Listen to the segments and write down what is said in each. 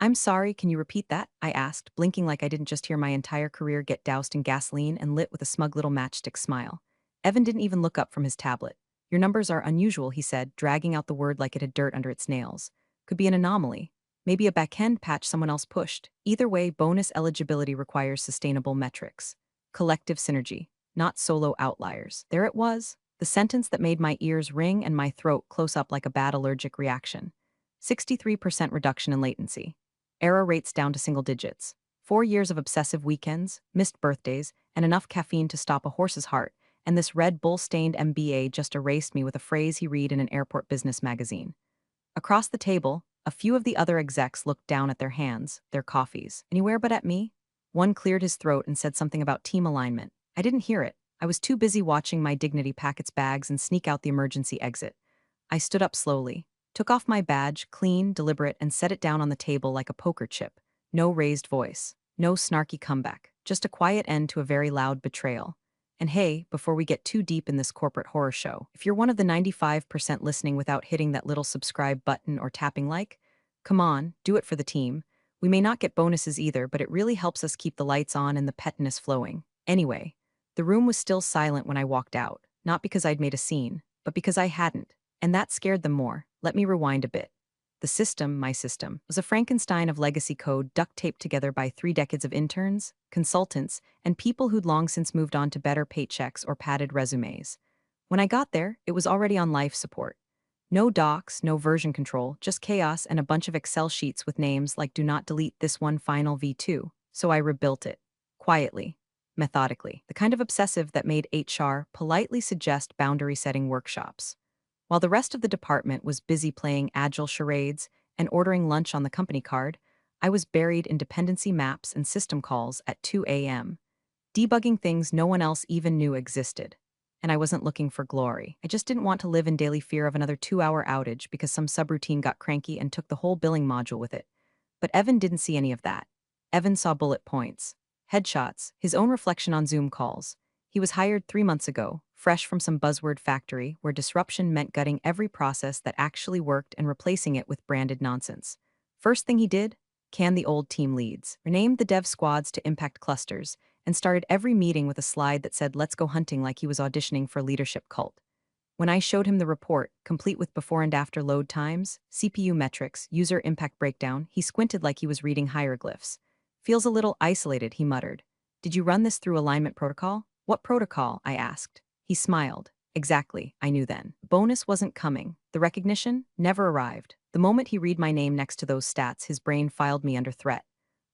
I'm sorry, can you repeat that? I asked, blinking like I didn't just hear my entire career get doused in gasoline and lit with a smug little matchstick smile. Evan didn't even look up from his tablet. Your numbers are unusual, he said, dragging out the word like it had dirt under its nails. Could be an anomaly. Maybe a backend patch someone else pushed. Either way, bonus eligibility requires sustainable metrics. Collective synergy, not solo outliers. There it was, the sentence that made my ears ring and my throat close up like a bad allergic reaction. 63% reduction in latency. Error rates down to single digits. 4 years of obsessive weekends, missed birthdays, and enough caffeine to stop a horse's heart, and this Red Bull-stained MBA just erased me with a phrase he read in an airport business magazine. Across the table, a few of the other execs looked down at their hands, their coffees. Anywhere but at me? One cleared his throat and said something about team alignment. I didn't hear it. I was too busy watching my dignity pack its bags and sneak out the emergency exit. I stood up slowly, took off my badge, clean, deliberate, and set it down on the table like a poker chip. No raised voice, no snarky comeback, just a quiet end to a very loud betrayal. And hey, before we get too deep in this corporate horror show, if you're one of the 95% listening without hitting that little subscribe button or tapping like, come on, do it for the team. We may not get bonuses either, but it really helps us keep the lights on and the pettiness flowing. Anyway, the room was still silent when I walked out, not because I'd made a scene, but because I hadn't. And that scared them more. Let me rewind a bit. The system, my system, was a Frankenstein of legacy code duct taped together by 3 decades of interns, consultants, and people who'd long since moved on to better paychecks or padded resumes. When I got there, it was already on life support. No docs, no version control, just chaos and a bunch of Excel sheets with names like do not delete this one final V2. So I rebuilt it. Quietly. Methodically. The kind of obsessive that made HR politely suggest boundary setting workshops. While the rest of the department was busy playing agile charades and ordering lunch on the company card, I was buried in dependency maps and system calls at 2 a.m., debugging things no one else even knew existed. And I wasn't looking for glory. I just didn't want to live in daily fear of another 2-hour outage because some subroutine got cranky and took the whole billing module with it. But Evan didn't see any of that. Evan saw bullet points, headshots, his own reflection on Zoom calls. He was hired 3 months ago, fresh from some buzzword factory where disruption meant gutting every process that actually worked and replacing it with branded nonsense. First thing he did? Can the old team leads, renamed the dev squads to impact clusters, and started every meeting with a slide that said let's go hunting like he was auditioning for a leadership cult. When I showed him the report, complete with before and after load times, CPU metrics, user impact breakdown, he squinted like he was reading hieroglyphs. Feels a little isolated, he muttered. Did you run this through alignment protocol? What protocol? I asked. He smiled. Exactly, I knew then. Bonus wasn't coming. The recognition never arrived. The moment he read my name next to those stats, his brain filed me under threat.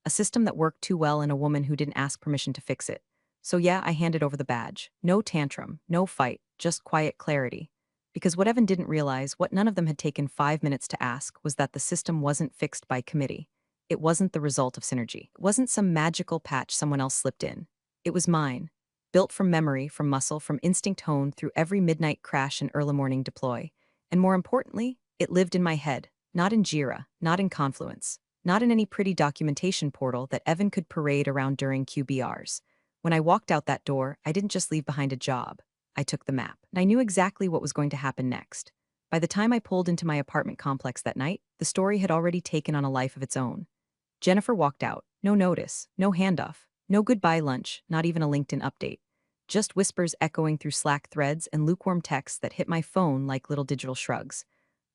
A system that worked too well in a woman who didn't ask permission to fix it. So yeah, I handed over the badge. No tantrum, no fight, just quiet clarity. Because what Evan didn't realize, what none of them had taken 5 minutes to ask, was that the system wasn't fixed by committee. It wasn't the result of synergy. It wasn't some magical patch someone else slipped in. It was mine. Built from memory, from muscle, from instinct honed through every midnight crash and early morning deploy. And more importantly, it lived in my head, not in Jira, not in Confluence, not in any pretty documentation portal that Evan could parade around during QBRs. When I walked out that door, I didn't just leave behind a job. I took the map, and I knew exactly what was going to happen next. By the time I pulled into my apartment complex that night, the story had already taken on a life of its own. Jennifer walked out, no notice, no handoff, no goodbye lunch, not even a LinkedIn update. Just whispers echoing through Slack threads and lukewarm texts that hit my phone like little digital shrugs.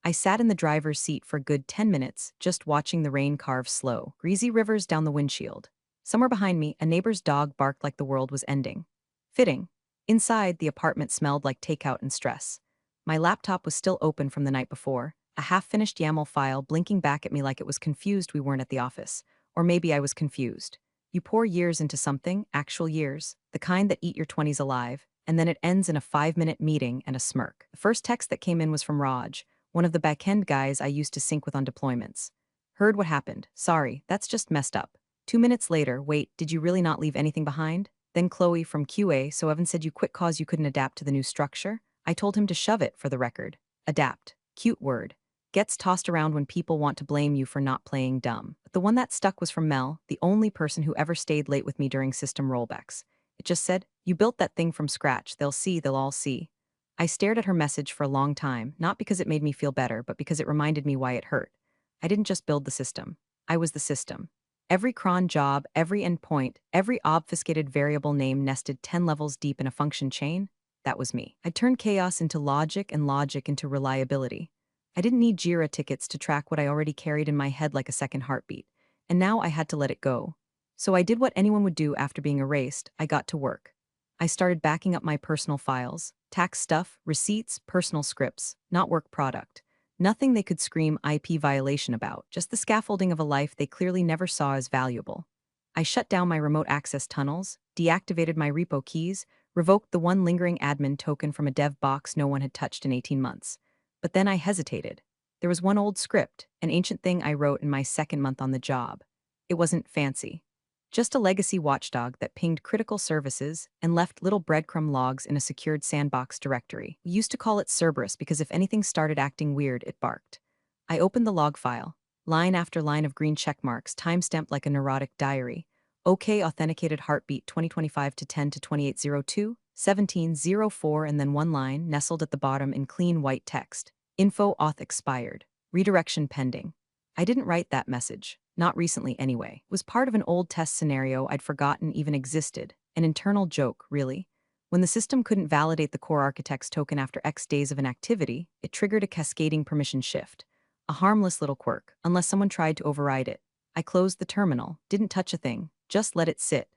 I sat in the driver's seat for a good 10 minutes, just watching the rain carve slow, greasy rivers down the windshield. Somewhere behind me, a neighbor's dog barked like the world was ending. Fitting. Inside, the apartment smelled like takeout and stress. My laptop was still open from the night before, a half-finished YAML file blinking back at me like it was confused we weren't at the office. Or maybe I was confused. You pour years into something, actual years, the kind that eat your 20s alive, and then it ends in a 5-minute meeting and a smirk. The first text that came in was from Raj, one of the backend guys I used to sync with on deployments. Heard what happened. Sorry, that's just messed up. 2 minutes later, wait, did you really not leave anything behind? Then Chloe from QA, so Evan said you quit cause you couldn't adapt to the new structure? I told him to shove it, for the record. Adapt. Cute word. Gets tossed around when people want to blame you for not playing dumb. But the one that stuck was from Mel, the only person who ever stayed late with me during system rollbacks. It just said, you built that thing from scratch, they'll all see. I stared at her message for a long time, not because it made me feel better, but because it reminded me why it hurt. I didn't just build the system. I was the system. Every cron job, every endpoint, every obfuscated variable name nested 10 levels deep in a function chain, that was me. I turned chaos into logic and logic into reliability. I didn't need Jira tickets to track what I already carried in my head like a second heartbeat, and now I had to let it go. So I did what anyone would do after being erased. I got to work. I started backing up my personal files, tax stuff, receipts, personal scripts, not work product. Nothing they could scream IP violation about, just the scaffolding of a life they clearly never saw as valuable. I shut down my remote access tunnels, deactivated my repo keys, revoked the one lingering admin token from a dev box no one had touched in 18 months. But then I hesitated. There was one old script, an ancient thing I wrote in my second month on the job. It wasn't fancy. Just a legacy watchdog that pinged critical services and left little breadcrumb logs in a secured sandbox directory. We used to call it Cerberus because if anything started acting weird, it barked. I opened the log file. Line after line of green checkmarks, timestamped like a neurotic diary. OK authenticated heartbeat 2025 to 10 to 2802, 1704, and then one line nestled at the bottom in clean white text. Info auth expired. Redirection pending. I didn't write that message. Not recently anyway. It was part of an old test scenario I'd forgotten even existed. An internal joke, really. When the system couldn't validate the core architect's token after X days of an activity, it triggered a cascading permission shift. A harmless little quirk, unless someone tried to override it. I closed the terminal, didn't touch a thing, just let it sit.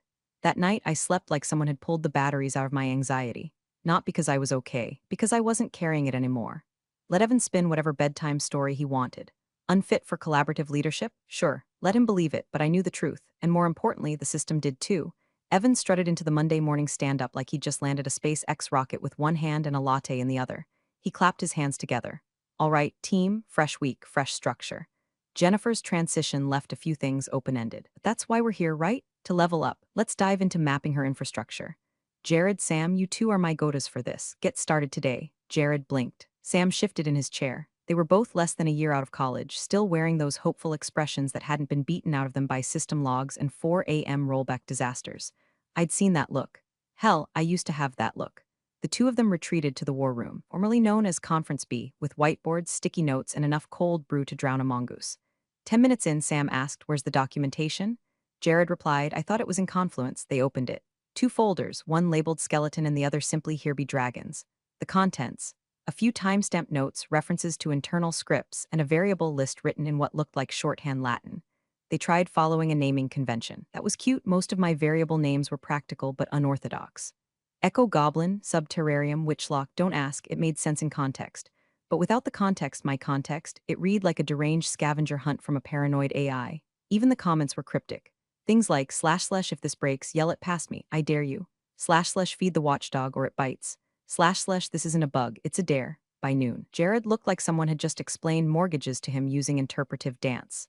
That night, I slept like someone had pulled the batteries out of my anxiety. Not because I was okay, because I wasn't carrying it anymore. Let Evan spin whatever bedtime story he wanted. Unfit for collaborative leadership? Sure, let him believe it, but I knew the truth, and more importantly, the system did too. Evan strutted into the Monday morning stand-up like he'd just landed a SpaceX rocket with one hand and a latte in the other. He clapped his hands together. All right, team, fresh week, fresh structure. Jennifer's transition left a few things open-ended. But that's why we're here, right? To level up. Let's dive into mapping her infrastructure. Jared, Sam, you two are my gotas for this. Get started today. Jared blinked. Sam shifted in his chair. They were both less than a year out of college, still wearing those hopeful expressions that hadn't been beaten out of them by system logs and 4 a.m. rollback disasters. I'd seen that look. Hell, I used to have that look. The two of them retreated to the war room, formerly known as Conference B, with whiteboards, sticky notes, and enough cold brew to drown a mongoose. 10 minutes in, Sam asked, "Where's the documentation?" Jared replied, "I thought it was in Confluence." They opened it. Two folders, one labeled skeleton and the other simply "Here be dragons." The contents: a few timestamp notes, references to internal scripts, and a variable list written in what looked like shorthand Latin. They tried following a naming convention. That was cute. Most of my variable names were practical but unorthodox. Echo Goblin, Subterrarium, Witchlock, don't ask, it made sense in context. But without the context, my context, it read like a deranged scavenger hunt from a paranoid AI. Even the comments were cryptic. Things like // if this breaks, yell it past me, I dare you. // feed the watchdog or it bites. // this isn't a bug, it's a dare. By noon, Jared looked like someone had just explained mortgages to him using interpretive dance.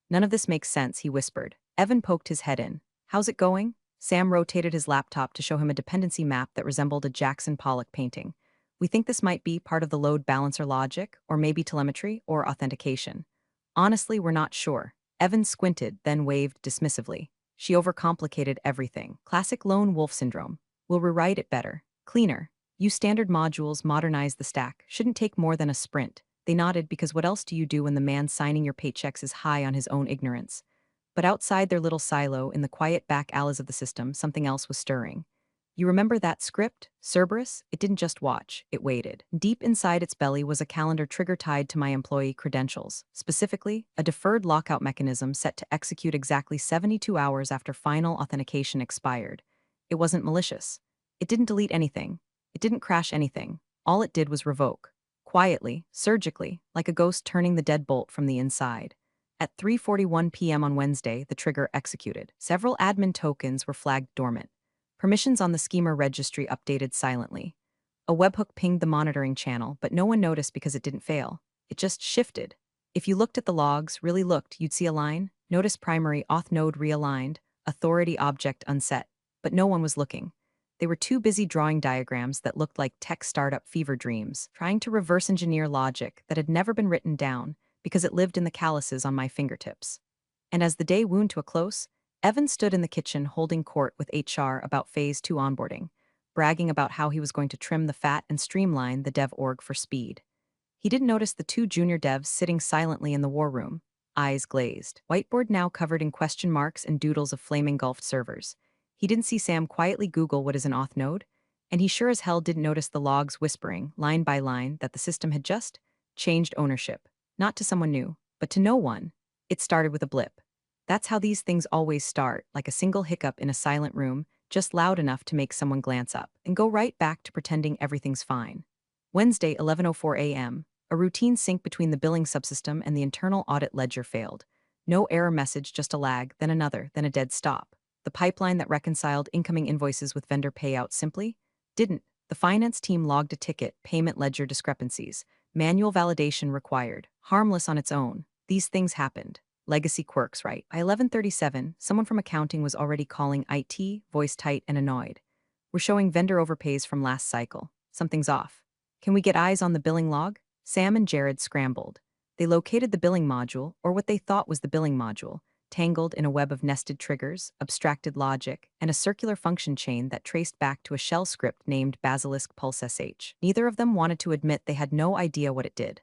None of this makes sense, he whispered. Evan poked his head in. How's it going? Sam rotated his laptop to show him a dependency map that resembled a Jackson Pollock painting. We think this might be part of the load balancer logic, or maybe telemetry, or authentication. Honestly, we're not sure. Evan squinted, then waved dismissively. She overcomplicated everything. Classic lone wolf syndrome. We'll rewrite it better. Cleaner. Use standard modules, modernize the stack. Shouldn't take more than a sprint. They nodded because what else do you do when the man signing your paychecks is high on his own ignorance? But outside their little silo, in the quiet back alleys of the system, something else was stirring. You remember that script, Cerberus? It didn't just watch, it waited. Deep inside its belly was a calendar trigger tied to my employee credentials, specifically, a deferred lockout mechanism set to execute exactly 72 hours after final authentication expired. It wasn't malicious. It didn't delete anything. It didn't crash anything. All it did was revoke. Quietly, surgically, like a ghost turning the deadbolt from the inside. At 3:41 p.m. on Wednesday, the trigger executed. Several admin tokens were flagged dormant. Permissions on the schemer registry updated silently. A webhook pinged the monitoring channel, but no one noticed because it didn't fail. It just shifted. If you looked at the logs, really looked, you'd see a line, notice primary auth node realigned, authority object unset. But no one was looking. They were too busy drawing diagrams that looked like tech startup fever dreams, trying to reverse engineer logic that had never been written down because it lived in the calluses on my fingertips. And as the day wound to a close, Evan stood in the kitchen holding court with HR about Phase 2 onboarding, bragging about how he was going to trim the fat and streamline the dev org for speed. He didn't notice the two junior devs sitting silently in the war room. eyes glazed. Whiteboard now covered in question marks and doodles of flame engulfed servers. He didn't see Sam quietly Google what is an auth node, and he sure as hell didn't notice the logs whispering, line by line, that the system had just changed ownership. Not to someone new, but to no one. It started with a blip. That's how these things always start, like a single hiccup in a silent room, just loud enough to make someone glance up, and go right back to pretending everything's fine. Wednesday, 11:04 a.m. A routine sync between the billing subsystem and the internal audit ledger failed. No error message, just a lag, then another, then a dead stop. The pipeline that reconciled incoming invoices with vendor payouts simply didn't. The finance team logged a ticket, payment ledger discrepancies, manual validation required, harmless on its own. These things happened. Legacy quirks, right? By 11:37, someone from accounting was already calling IT, voice tight and annoyed. We're showing vendor overpays from last cycle. Something's off. Can we get eyes on the billing log? Sam and Jared scrambled. They located the billing module, or what they thought was the billing module, tangled in a web of nested triggers, abstracted logic, and a circular function chain that traced back to a shell script named Basilisk Pulse SH. Neither of them wanted to admit they had no idea what it did.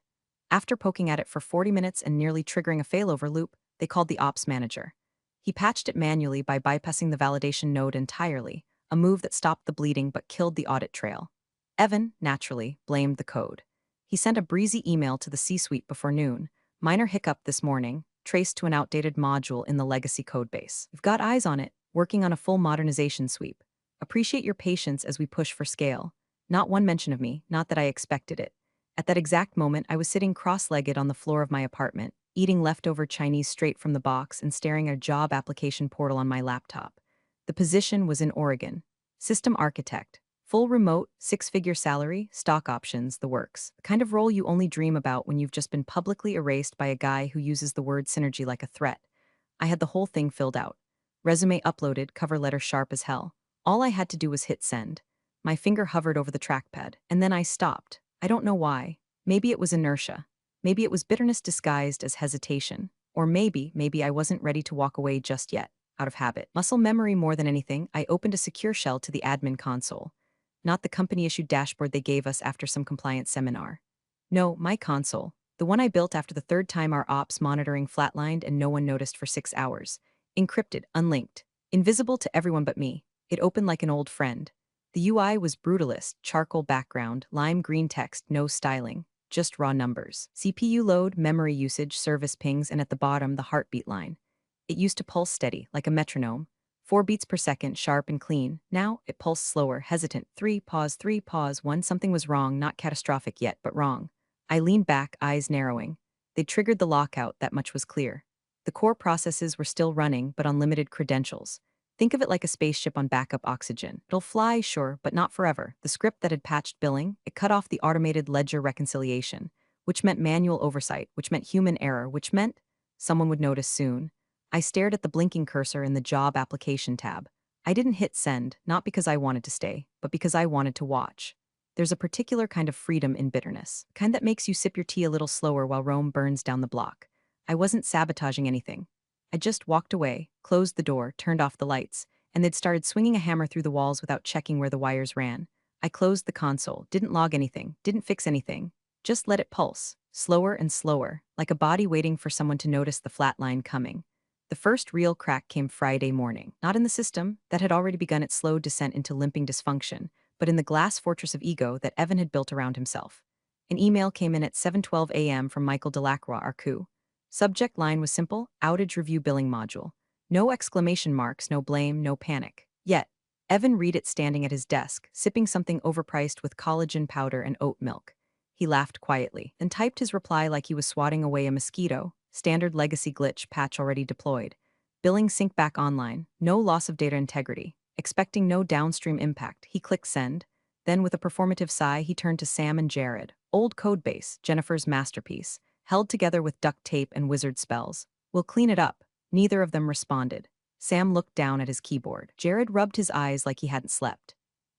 After poking at it for 40 minutes and nearly triggering a failover loop, they called the ops manager. He patched it manually by bypassing the validation node entirely, a move that stopped the bleeding but killed the audit trail. Evan, naturally, blamed the code. He sent a breezy email to the C-suite before noon. Minor hiccup this morning, traced to an outdated module in the legacy codebase. We've got eyes on it, working on a full modernization sweep. Appreciate your patience as we push for scale. Not one mention of me, not that I expected it. At that exact moment, I was sitting cross-legged on the floor of my apartment, eating leftover Chinese straight from the box and staring at a job application portal on my laptop. The position was in Oregon. System architect. Full remote, six-figure salary, stock options, the works. The kind of role you only dream about when you've just been publicly erased by a guy who uses the word synergy like a threat. I had the whole thing filled out. Resume uploaded, cover letter sharp as hell. All I had to do was hit send. My finger hovered over the trackpad, and then I stopped. I don't know why. Maybe it was inertia. Maybe it was bitterness disguised as hesitation. Or maybe I wasn't ready to walk away just yet, out of habit. Muscle memory more than anything, I opened a secure shell to the admin console. Not the company-issued dashboard they gave us after some compliance seminar. No, my console. The one I built after the third time our ops monitoring flatlined and no one noticed for 6 hours. Encrypted, unlinked. Invisible to everyone but me. It opened like an old friend. The UI was brutalist, charcoal background, lime green text, no styling. Just raw numbers. CPU load, memory usage, service pings, and at the bottom, the heartbeat line. It used to pulse steady, like a metronome. 4 beats per second, sharp and clean. Now, it pulsed slower, hesitant. 3 pause, 1. Something was wrong, not catastrophic yet, but wrong. I leaned back, eyes narrowing. They triggered the lockout, that much was clear. The core processes were still running, but on limited credentials. Think of it like a spaceship on backup oxygen. It'll fly, sure, but not forever. The script that had patched billing, it cut off the automated ledger reconciliation, which meant manual oversight, which meant human error, which meant someone would notice soon. I stared at the blinking cursor in the Job Application tab. I didn't hit send, not because I wanted to stay, but because I wanted to watch. There's a particular kind of freedom in bitterness, kind that makes you sip your tea a little slower while Rome burns down the block. I wasn't sabotaging anything. I just walked away, closed the door, turned off the lights, and they'd started swinging a hammer through the walls without checking where the wires ran. I closed the console, didn't log anything, didn't fix anything. Just let it pulse, slower and slower, like a body waiting for someone to notice the flat line coming. The first real crack came Friday morning, not in the system, that had already begun its slow descent into limping dysfunction, but in the glass fortress of ego that Evan had built around himself. An email came in at 7:12 a.m. from Michael Delacroix, our coup. Subject line was simple, outage review billing module. No exclamation marks, no blame, no panic. Yet, Evan read it standing at his desk, sipping something overpriced with collagen powder and oat milk. He laughed quietly, then typed his reply like he was swatting away a mosquito. Standard legacy glitch, patch already deployed. Billing sync back online, no loss of data integrity. Expecting no downstream impact, he clicked send. Then with a performative sigh, he turned to Sam and Jared. Old codebase, Jennifer's masterpiece, held together with duct tape and wizard spells. We'll clean it up. Neither of them responded. Sam looked down at his keyboard. Jared rubbed his eyes like he hadn't slept.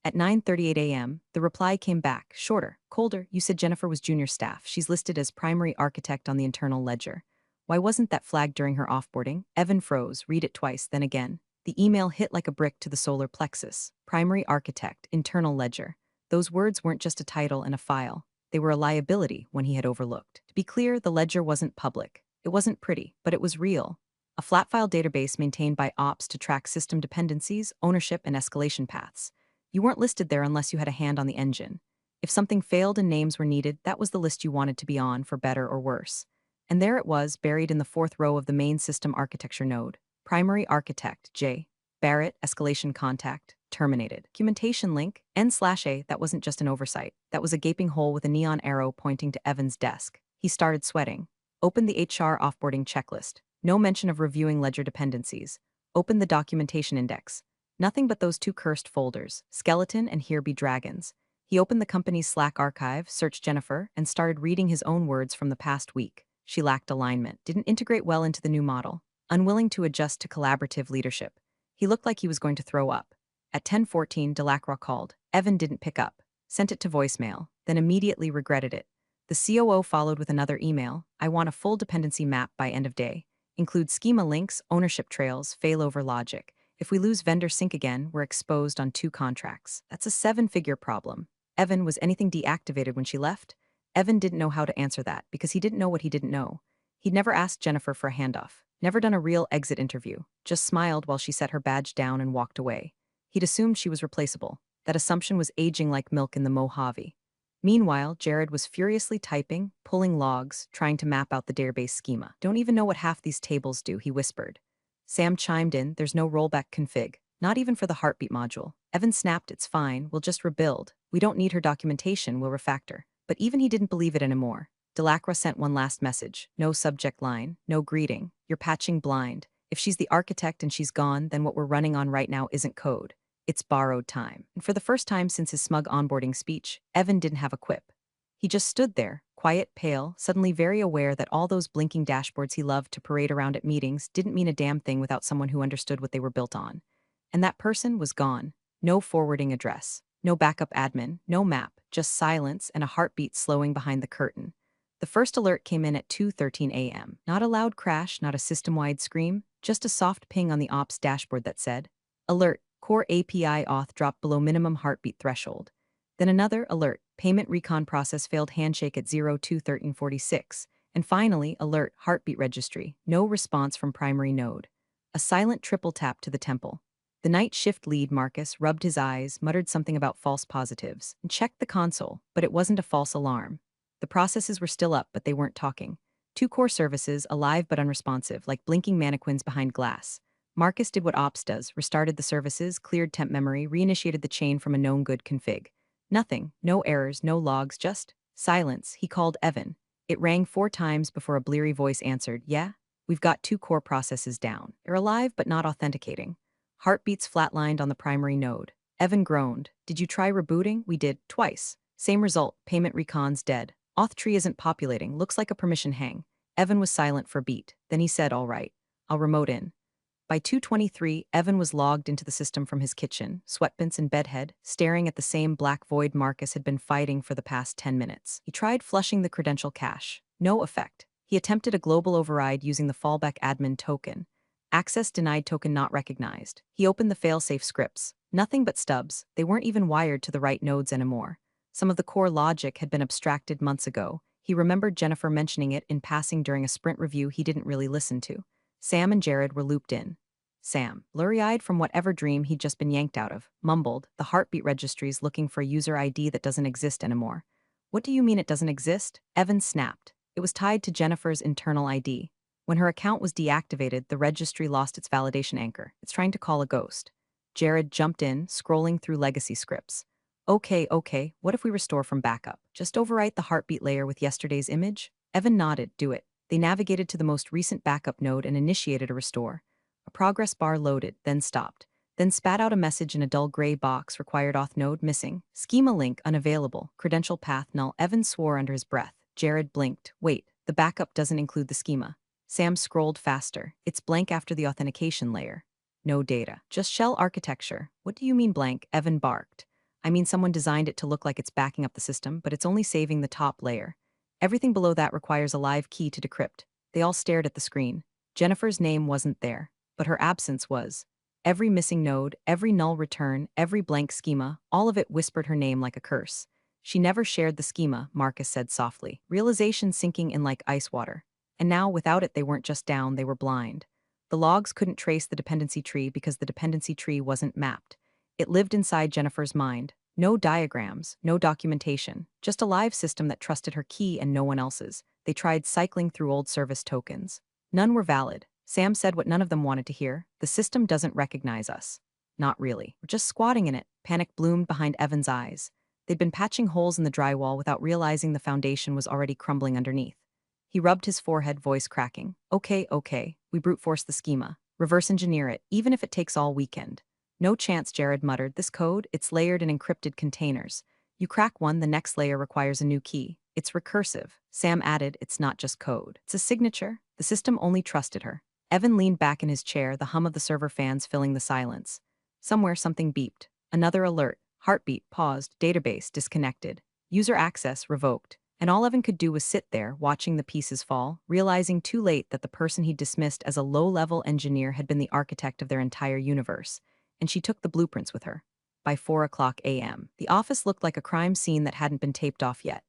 At 9:38 a.m., the reply came back, shorter, colder. You said Jennifer was junior staff. She's listed as primary architect on the internal ledger. Why wasn't that flagged during her offboarding? Evan froze, read it twice, then again. The email hit like a brick to the solar plexus. Primary architect, internal ledger. Those words weren't just a title and a file. They were a liability when he had overlooked. To be clear, the ledger wasn't public. It wasn't pretty, but it was real. A flat file database maintained by ops to track system dependencies, ownership, and escalation paths. You weren't listed there unless you had a hand on the engine. If something failed and names were needed, that was the list you wanted to be on, for better or worse. And there it was, buried in the fourth row of the main system architecture node. Primary architect, J. Barrett, escalation contact, terminated. Documentation link, N/A, that wasn't just an oversight. That was a gaping hole with a neon arrow pointing to Evan's desk. He started sweating. Opened the HR offboarding checklist. No mention of reviewing ledger dependencies. Opened the documentation index. Nothing but those two cursed folders, skeleton and here be dragons. He opened the company's Slack archive, searched Jennifer, and started reading his own words from the past week. She lacked alignment, didn't integrate well into the new model, unwilling to adjust to collaborative leadership. He looked like he was going to throw up. At 10:14, Delacroix called. Evan didn't pick up. Sent it to voicemail, then immediately regretted it. The COO followed with another email. I want a full dependency map by end of day. Include schema links, ownership trails, failover logic. If we lose vendor sync again, we're exposed on 2 contracts. That's a 7-figure problem. Evan, was anything deactivated when she left? Evan didn't know how to answer that because he didn't know what he didn't know. He'd never asked Jennifer for a handoff, never done a real exit interview, just smiled while she set her badge down and walked away. He'd assumed she was replaceable. That assumption was aging like milk in the Mojave. Meanwhile, Jared was furiously typing, pulling logs, trying to map out the database schema. Don't even know what half these tables do, he whispered. Sam chimed in, there's no rollback config, not even for the heartbeat module. Evan snapped, it's fine, we'll just rebuild. We don't need her documentation, we'll refactor. But even he didn't believe it anymore. Delacroix sent one last message. No subject line, no greeting. You're patching blind. If she's the architect and she's gone, then what we're running on right now isn't code. It's borrowed time. And for the first time since his smug onboarding speech, Evan didn't have a quip. He just stood there, quiet, pale, suddenly very aware that all those blinking dashboards he loved to parade around at meetings didn't mean a damn thing without someone who understood what they were built on. And that person was gone. No forwarding address, no backup admin, no map, just silence and a heartbeat slowing behind the curtain. The first alert came in at 2:13 a.m. Not a loud crash, not a system-wide scream, just a soft ping on the ops dashboard that said, Alert, Core API auth dropped below minimum heartbeat threshold. Then another alert, payment recon process failed handshake at 02:13:46. And finally, alert, heartbeat registry, no response from primary node. A silent triple tap to the temple. The night shift lead, Marcus, rubbed his eyes, muttered something about false positives, and checked the console, but it wasn't a false alarm. The processes were still up, but they weren't talking. 2 core services, alive but unresponsive, like blinking mannequins behind glass. Marcus did what ops does, restarted the services, cleared temp memory, reinitiated the chain from a known good config. Nothing, no errors, no logs, just silence. He called Evan. It rang 4 times before a bleary voice answered, yeah? We've got 2 core processes down. They're alive but not authenticating. Heartbeats flatlined on the primary node. Evan groaned. Did you try rebooting? We did, twice. Same result, payment recon's dead. Auth tree isn't populating, looks like a permission hang. Evan was silent for a beat. Then he said, all right, I'll remote in. By 2:23, Evan was logged into the system from his kitchen, sweatpants and bedhead, staring at the same black void Marcus had been fighting for the past 10 minutes. He tried flushing the credential cache. No effect. He attempted a global override using the fallback admin token. Access denied, token not recognized. He opened the failsafe scripts. Nothing but stubs. They weren't even wired to the right nodes anymore. Some of the core logic had been abstracted months ago. He remembered Jennifer mentioning it in passing during a sprint review he didn't really listen to. Sam and Jared were looped in. Sam, blurry-eyed from whatever dream he'd just been yanked out of, mumbled, the heartbeat registry's looking for a user ID that doesn't exist anymore. What do you mean it doesn't exist? Evan snapped. It was tied to Jennifer's internal ID. When her account was deactivated, the registry lost its validation anchor. It's trying to call a ghost. Jared jumped in, scrolling through legacy scripts. Okay, what if we restore from backup? Just overwrite the heartbeat layer with yesterday's image? Evan nodded, do it. They navigated to the most recent backup node and initiated a restore. A progress bar loaded, then stopped. Then spat out a message in a dull gray box, required auth node missing. Schema link unavailable, credential path null. Evan swore under his breath. Jared blinked. Wait, the backup doesn't include the schema. Sam scrolled faster. It's blank after the authentication layer. No data. Just shell architecture. What do you mean blank? Evan barked. I mean someone designed it to look like it's backing up the system, but it's only saving the top layer. Everything below that requires a live key to decrypt. They all stared at the screen. Jennifer's name wasn't there, but her absence was. Every missing node, every null return, every blank schema, all of it whispered her name like a curse. She never shared the schema, Marcus said softly. Realization sinking in like ice water. And now, without it, they weren't just down, they were blind. The logs couldn't trace the dependency tree because the dependency tree wasn't mapped. It lived inside Jennifer's mind. No diagrams, no documentation, just a live system that trusted her key and no one else's. They tried cycling through old service tokens. None were valid. Sam said what none of them wanted to hear. The system doesn't recognize us. Not really. We're just squatting in it. Panic bloomed behind Evan's eyes. They'd been patching holes in the drywall without realizing the foundation was already crumbling underneath. He rubbed his forehead, voice cracking. Okay, we brute force the schema. Reverse engineer it, even if it takes all weekend. No chance, Jared muttered. This code, it's layered in encrypted containers. You crack one, the next layer requires a new key. It's recursive. Sam added, it's not just code. It's a signature. The system only trusted her. Evan leaned back in his chair, the hum of the server fans filling the silence. Somewhere something beeped. Another alert. Heartbeat paused, database disconnected. User access revoked. And all Evan could do was sit there, watching the pieces fall, realizing too late that the person he dismissed as a low-level engineer had been the architect of their entire universe. And she took the blueprints with her. By 4 a.m., the office looked like a crime scene that hadn't been taped off yet.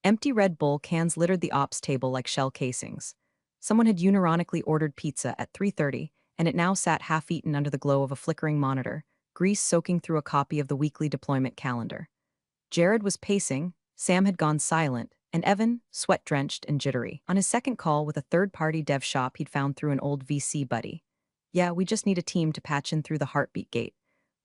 Empty Red Bull cans littered the ops table like shell casings. Someone had unironically ordered pizza at 3:30, and it now sat half-eaten under the glow of a flickering monitor, grease soaking through a copy of the weekly deployment calendar. Jared was pacing, Sam had gone silent, and Evan, sweat-drenched and jittery, on his second call with a third-party dev shop he'd found through an old VC buddy. Yeah, we just need a team to patch in through the heartbeat gate.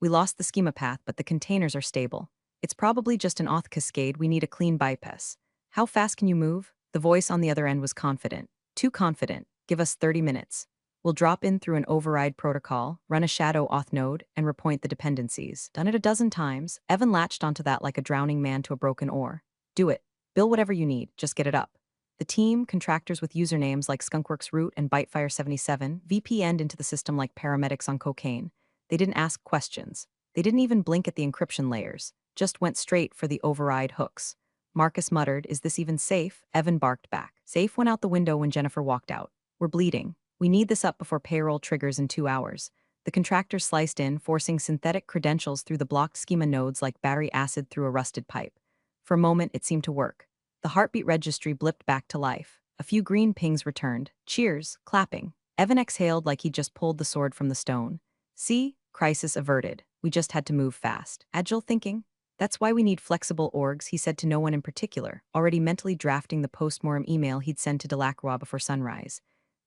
We lost the schema path, but the containers are stable. It's probably just an auth cascade, we need a clean bypass. How fast can you move? The voice on the other end was confident. Too confident. Give us 30 minutes. We'll drop in through an override protocol, run a shadow auth node, and repoint the dependencies. Done it a dozen times. Evan latched onto that like a drowning man to a broken oar. Do it. Bill whatever you need, just get it up. The team, contractors with usernames like Skunkworks Root and Bitefire77, VPN'd into the system like paramedics on cocaine. They didn't ask questions. They didn't even blink at the encryption layers, just went straight for the override hooks. Marcus muttered, "Is this even safe?" Evan barked back. Safe went out the window when Jennifer walked out. We're bleeding. We need this up before payroll triggers in 2 hours. The contractor sliced in, forcing synthetic credentials through the blocked schema nodes like battery acid through a rusted pipe. For a moment, it seemed to work. The heartbeat registry blipped back to life. A few green pings returned. Cheers, clapping. Evan exhaled like he'd just pulled the sword from the stone. See? Crisis averted. We just had to move fast. Agile thinking? That's why we need flexible orgs, he said to no one in particular, already mentally drafting the postmortem email he'd send to Delacroix before sunrise.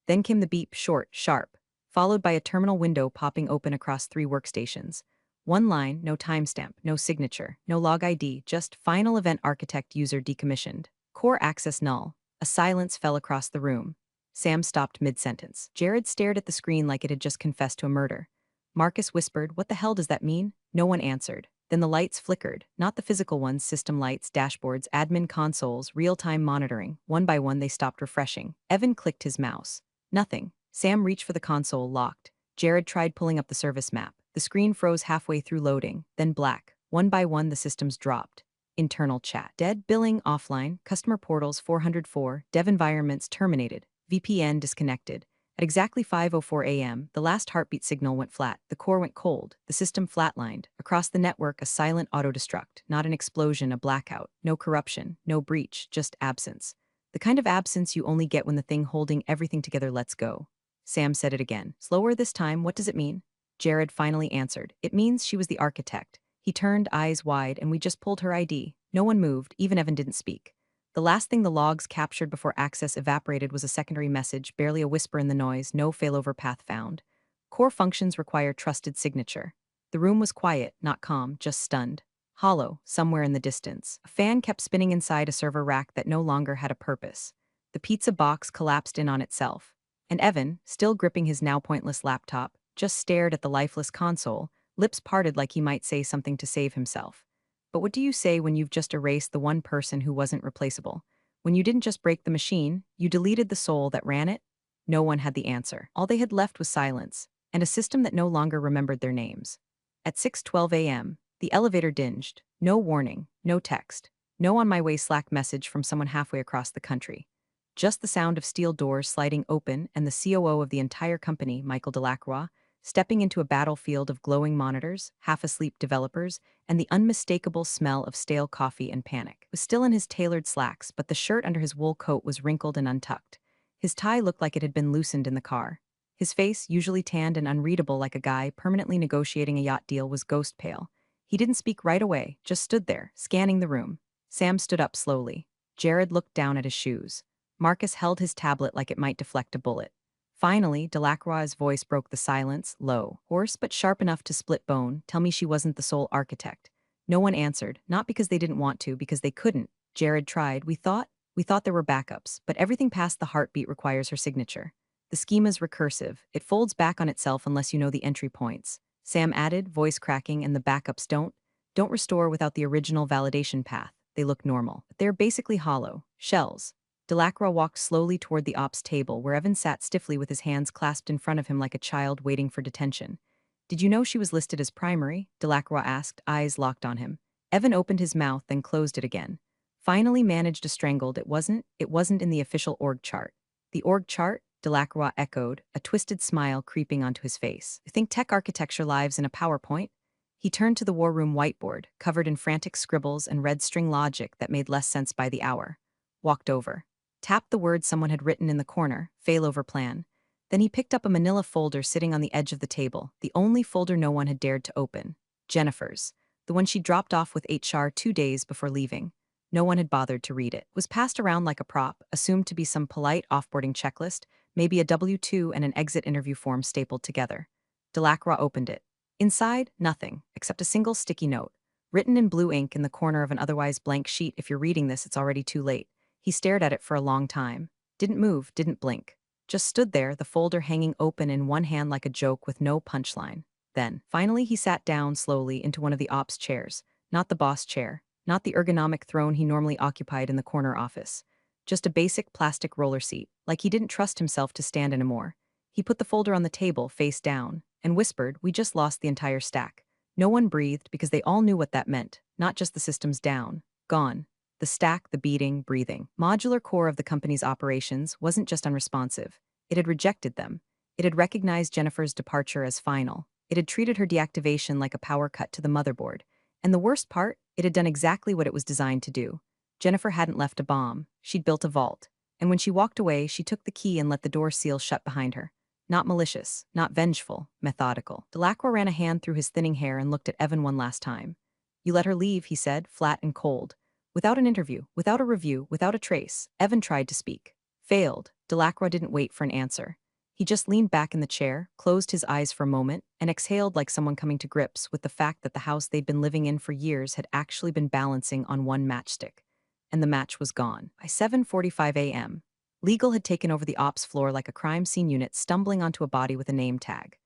Then came the beep, short, sharp, followed by a terminal window popping open across 3 workstations. One line, no timestamp, no signature, no log ID, just final event architect user decommissioned. Core access null. A silence fell across the room. Sam stopped mid-sentence. Jared stared at the screen like it had just confessed to a murder. Marcus whispered, "What the hell does that mean?" No one answered. Then the lights flickered, not the physical ones, system lights, dashboards, admin consoles, real-time monitoring. One by one they stopped refreshing. Evan clicked his mouse. Nothing. Sam reached for the console, locked. Jared tried pulling up the service map. The screen froze halfway through loading, then black. One by one the systems dropped. Internal chat. Dead. Billing offline. Customer portals 404. Dev environments terminated. VPN disconnected. At exactly 5:04 a.m., the last heartbeat signal went flat. The core went cold. The system flatlined. Across the network, a silent auto-destruct. Not an explosion, a blackout. No corruption. No breach. Just absence. The kind of absence you only get when the thing holding everything together lets go. Sam said it again. Slower this time. What does it mean? Jared finally answered. It means she was the architect. He turned, eyes wide, and we just pulled her ID. No one moved. Even Evan didn't speak. The last thing the logs captured before access evaporated was a secondary message, barely a whisper in the noise, no failover path found. Core functions require trusted signature. The room was quiet, not calm, just stunned. Hollow, somewhere in the distance. A fan kept spinning inside a server rack that no longer had a purpose. The pizza box collapsed in on itself. And Evan, still gripping his now pointless laptop, just stared at the lifeless console, lips parted like he might say something to save himself. But what do you say when you've just erased the one person who wasn't replaceable? When you didn't just break the machine, you deleted the soul that ran it? No one had the answer. All they had left was silence, and a system that no longer remembered their names. At 6:12 a.m., the elevator dinged. No warning, no text, no on my way Slack message from someone halfway across the country. Just the sound of steel doors sliding open and the COO of the entire company, Michael Delacroix, stepping into a battlefield of glowing monitors, half-asleep developers, and the unmistakable smell of stale coffee and panic. He was still in his tailored slacks, but the shirt under his wool coat was wrinkled and untucked. His tie looked like it had been loosened in the car. His face, usually tanned and unreadable like a guy permanently negotiating a yacht deal, was ghost pale. He didn't speak right away, just stood there, scanning the room. Sam stood up slowly. Jared looked down at his shoes. Marcus held his tablet like it might deflect a bullet. Finally, Delacroix's voice broke the silence, low, hoarse but sharp enough to split bone. Tell me she wasn't the sole architect. No one answered, not because they didn't want to, because they couldn't. Jared tried. We thought there were backups, but everything past the heartbeat requires her signature. The schema's recursive. It folds back on itself unless you know the entry points. Sam added, voice cracking, and the backups don't restore without the original validation path. They look normal, but they're basically hollow, shells. Delacroix walked slowly toward the ops table, where Evan sat stiffly with his hands clasped in front of him like a child waiting for detention. Did you know she was listed as primary? Delacroix asked, eyes locked on him. Evan opened his mouth, then closed it again. Finally managed a strangled, it wasn't in the official org chart. The org chart? Delacroix echoed, a twisted smile creeping onto his face. You think tech architecture lives in a PowerPoint? He turned to the war room whiteboard, covered in frantic scribbles and red string logic that made less sense by the hour. Walked over. Tapped the word someone had written in the corner, failover plan. Then he picked up a manila folder sitting on the edge of the table, the only folder no one had dared to open. Jennifer's. The one she dropped off with HR 2 days before leaving. No one had bothered to read it. It was passed around like a prop, assumed to be some polite offboarding checklist, maybe a W-2 and an exit interview form stapled together. Delacroix opened it. Inside, nothing, except a single sticky note, written in blue ink in the corner of an otherwise blank sheet. If you're reading this, it's already too late. He stared at it for a long time. Didn't move, didn't blink. Just stood there, the folder hanging open in one hand like a joke with no punchline. Then, finally, he sat down slowly into one of the ops chairs. Not the boss chair, not the ergonomic throne he normally occupied in the corner office. Just a basic plastic roller seat, like he didn't trust himself to stand anymore. He put the folder on the table, face down, and whispered, "We just lost the entire stack." No one breathed because they all knew what that meant, not just the systems down. Gone. The stack, the beating, breathing, modular core of the company's operations wasn't just unresponsive. It had rejected them. It had recognized Jennifer's departure as final. It had treated her deactivation like a power cut to the motherboard. And the worst part, it had done exactly what it was designed to do. Jennifer hadn't left a bomb. She'd built a vault. And when she walked away, she took the key and let the door seal shut behind her. Not malicious, not vengeful, methodical. Delacroix ran a hand through his thinning hair and looked at Evan one last time. You let her leave, he said, flat and cold. Without an interview, without a review, without a trace. Evan tried to speak. Failed. Delacroix didn't wait for an answer. He just leaned back in the chair, closed his eyes for a moment, and exhaled like someone coming to grips with the fact that the house they'd been living in for years had actually been balancing on one matchstick. And the match was gone. By 7:45 a.m., Legal had taken over the ops floor like a crime scene unit stumbling onto a body with a name tag.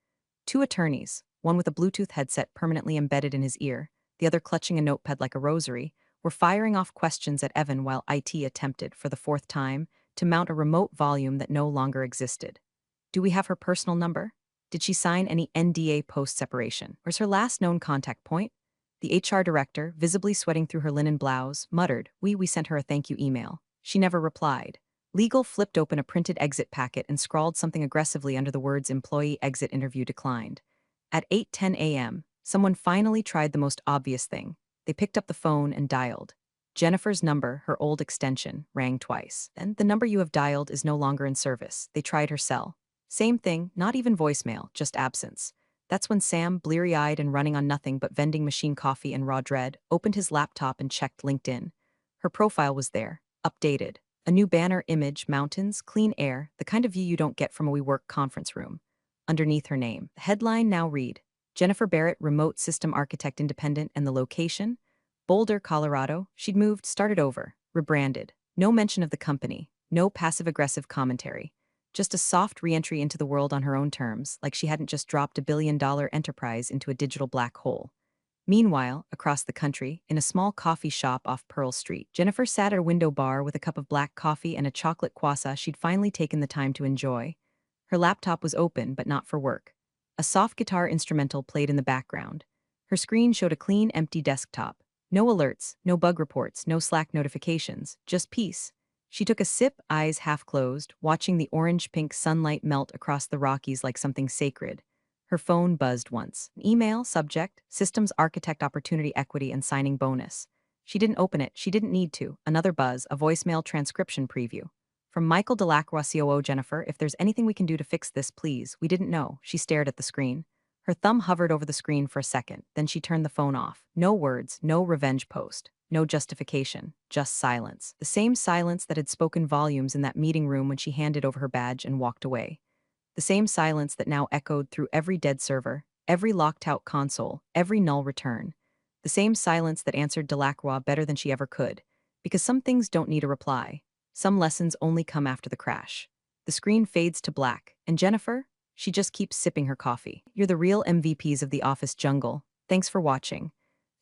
Two attorneys, one with a Bluetooth headset permanently embedded in his ear, the other clutching a notepad like a rosary, were firing off questions at Evan while IT attempted, for the fourth time, to mount a remote volume that no longer existed. Do we have her personal number? Did she sign any NDA post-separation? Where's her last known contact point? The HR director, visibly sweating through her linen blouse, muttered, We sent her a thank you email. She never replied. Legal flipped open a printed exit packet and scrawled something aggressively under the words employee exit interview declined. At 8:10 a.m., someone finally tried the most obvious thing. They picked up the phone and dialed. Jennifer's number, her old extension, rang twice. Then, the number you have dialed is no longer in service. They tried her cell. Same thing, not even voicemail, just absence. That's when Sam, bleary-eyed and running on nothing but vending machine coffee and raw dread, opened his laptop and checked LinkedIn. Her profile was there, updated. A new banner image, mountains, clean air, the kind of view you don't get from a WeWork conference room. Underneath her name, the headline now read, Jennifer Barrett, Remote System Architect Independent, and the location? Boulder, Colorado. She'd moved, started over, rebranded. No mention of the company, no passive-aggressive commentary. Just a soft re-entry into the world on her own terms, like she hadn't just dropped $1 billion enterprise into a digital black hole. Meanwhile, across the country, in a small coffee shop off Pearl Street, Jennifer sat at a window bar with a cup of black coffee and a chocolate croissant she'd finally taken the time to enjoy. Her laptop was open, but not for work. A soft guitar instrumental played in the background. Her screen showed a clean, empty desktop. No alerts, no bug reports, no Slack notifications, just peace. She took a sip, eyes half closed, watching the orange-pink sunlight melt across the Rockies like something sacred. Her phone buzzed once. Email, subject, Systems Architect Opportunity Equity and Signing Bonus. She didn't open it, she didn't need to. Another buzz, a voicemail transcription preview. From Michael Delacroix, COO Jennifer, if there's anything we can do to fix this, please. We didn't know. She stared at the screen. Her thumb hovered over the screen for a second, then she turned the phone off. No words, no revenge post, no justification, just silence. The same silence that had spoken volumes in that meeting room when she handed over her badge and walked away. The same silence that now echoed through every dead server, every locked-out console, every null return. The same silence that answered Delacroix better than she ever could. Because some things don't need a reply. Some lessons only come after the crash. The screen fades to black, and Jennifer? She just keeps sipping her coffee. You're the real MVPs of the office jungle. Thanks for watching.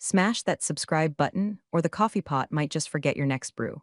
Smash that subscribe button, or the coffee pot might just forget your next brew.